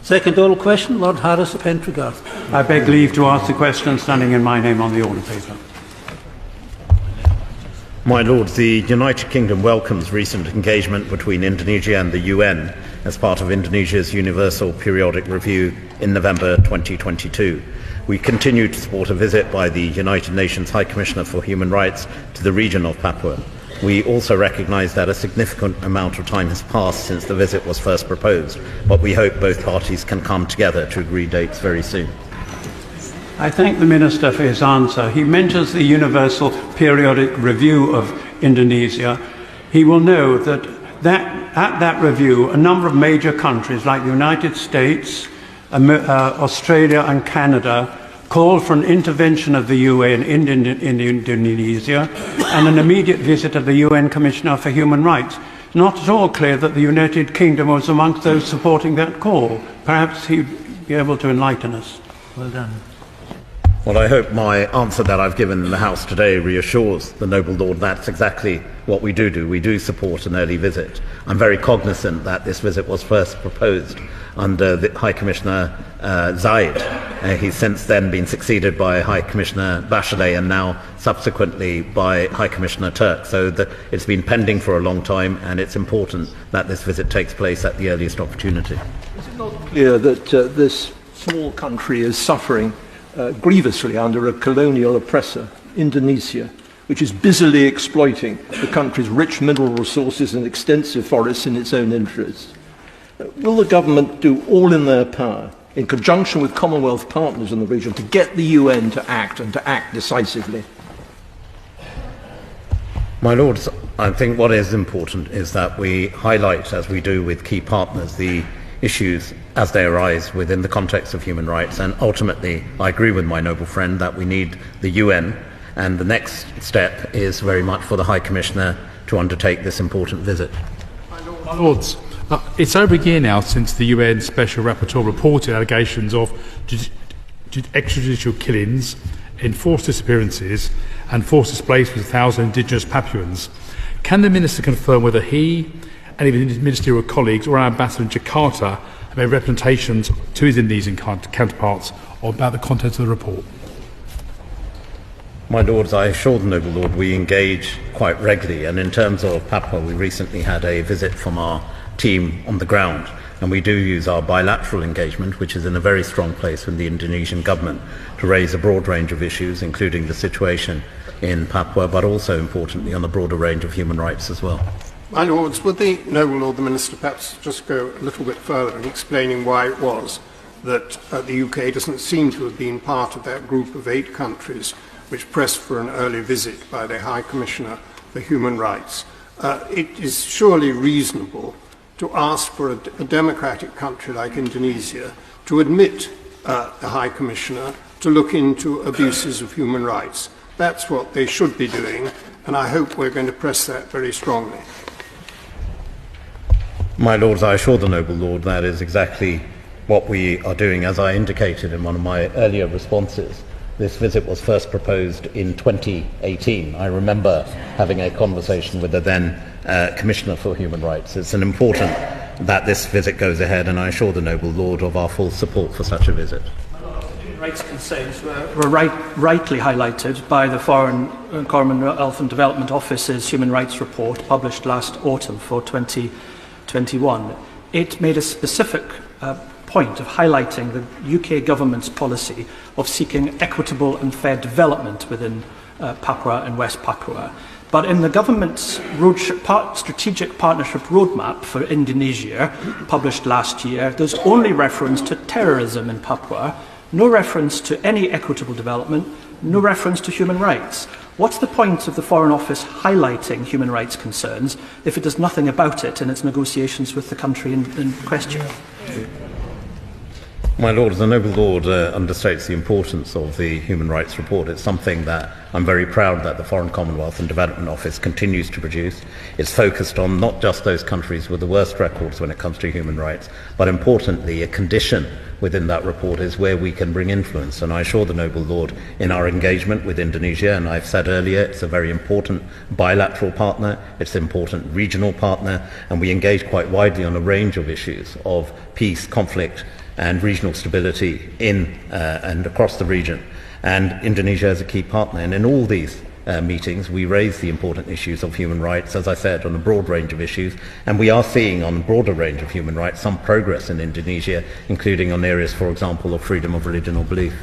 Second oral question, Lord Harris of Pentragarth. I beg leave to ask the question standing in my name on the order paper. My Lords, the United Kingdom welcomes recent engagement between Indonesia and the UN as part of Indonesia's Universal Periodic Review in November 2022. We continue to support a visit by the United Nations High Commissioner for Human Rights to the region of Papua. We also recognise that a significant amount of time has passed since the visit was first proposed, but we hope both parties can come together to agree dates very soon. I thank the Minister for his answer. He mentions the Universal Periodic Review of Indonesia. He will know that at that review, a number of major countries like the United States, Australia and Canada called for an intervention of the UN in Indonesia and an immediate visit of the UN Commissioner for Human Rights. Not at all clear that the United Kingdom was amongst those supporting that call. Perhaps he'd be able to enlighten us. Well done. Well, I hope my answer that I've given in the House today reassures the noble Lord that's exactly what we do. We do support an early visit. I'm very cognizant that this visit was first proposed under the High Commissioner Zayed. He's since then been succeeded by High Commissioner Bachelet and now subsequently by High Commissioner Turk. So it's been pending for a long time, and it's important that this visit takes place at the earliest opportunity. Is it not clear that this small country is suffering grievously under a colonial oppressor, Indonesia, which is busily exploiting the country's rich mineral resources and extensive forests in its own interests? Will the government do all in their power, in conjunction with Commonwealth partners in the region, to get the UN to act and to act decisively? My Lords, I think what is important is that we highlight, as we do with key partners, the issues as they arise within the context of human rights, and ultimately I agree with my noble friend that we need the UN, and the next step is very much for the High Commissioner to undertake this important visit. My Lords, it's over a year now since the UN Special Rapporteur reported allegations of extrajudicial killings, enforced disappearances and forced displacement of 1,000 indigenous Papuans. Can the Minister confirm whether he and even his ministerial colleagues or our ambassador in Jakarta have made representations to his Indonesian counterparts about the contents of the report? My Lords, I assure the noble Lord we engage quite regularly, and in terms of Papua, we recently had a visit from our team on the ground, and we do use our bilateral engagement, which is in a very strong place with the Indonesian government, to raise a broad range of issues, including the situation in Papua, but also importantly on the broader range of human rights as well. My Lords, would the noble Lord the Minister perhaps just go a little bit further in explaining why it was that the UK doesn't seem to have been part of that group of 8 countries which pressed for an early visit by the High Commissioner for Human Rights? It is surely reasonable to ask for a democratic country like Indonesia to admit the High Commissioner to look into abuses of human rights. That's what they should be doing, and I hope we're going to press that very strongly. My Lords, I assure the noble Lord that is exactly what we are doing. As I indicated in one of my earlier responses, this visit was first proposed in 2018. I remember having a conversation with the then Commissioner for Human Rights. It's important that this visit goes ahead, and I assure the noble Lord of our full support for such a visit. Human rights concerns were rightly highlighted by the Foreign Commonwealth and Development Office's Human Rights Report published last autumn for 2021. It made a specific point of highlighting the UK government's policy of seeking equitable and fair development within Papua and West Papua. But in the government's strategic partnership roadmap for Indonesia, published last year, there's only reference to terrorism in Papua, no reference to any equitable development, no reference to human rights. What's the point of the Foreign Office highlighting human rights concerns if it does nothing about it in its negotiations with the country in question? My Lord, the noble Lord understates the importance of the Human Rights Report. It's something that I'm very proud that the Foreign Commonwealth and Development Office continues to produce. It's focused on not just those countries with the worst records when it comes to human rights, but importantly, a condition within that report is where we can bring influence. And I assure the noble Lord in our engagement with Indonesia, and I've said earlier, it's a very important bilateral partner, it's an important regional partner, and we engage quite widely on a range of issues of peace, conflict, and regional stability in and across the region. And Indonesia is a key partner. And in all these meetings, we raise the important issues of human rights, as I said, on a broad range of issues. And we are seeing on a broader range of human rights some progress in Indonesia, including on areas, for example, of freedom of religion or belief.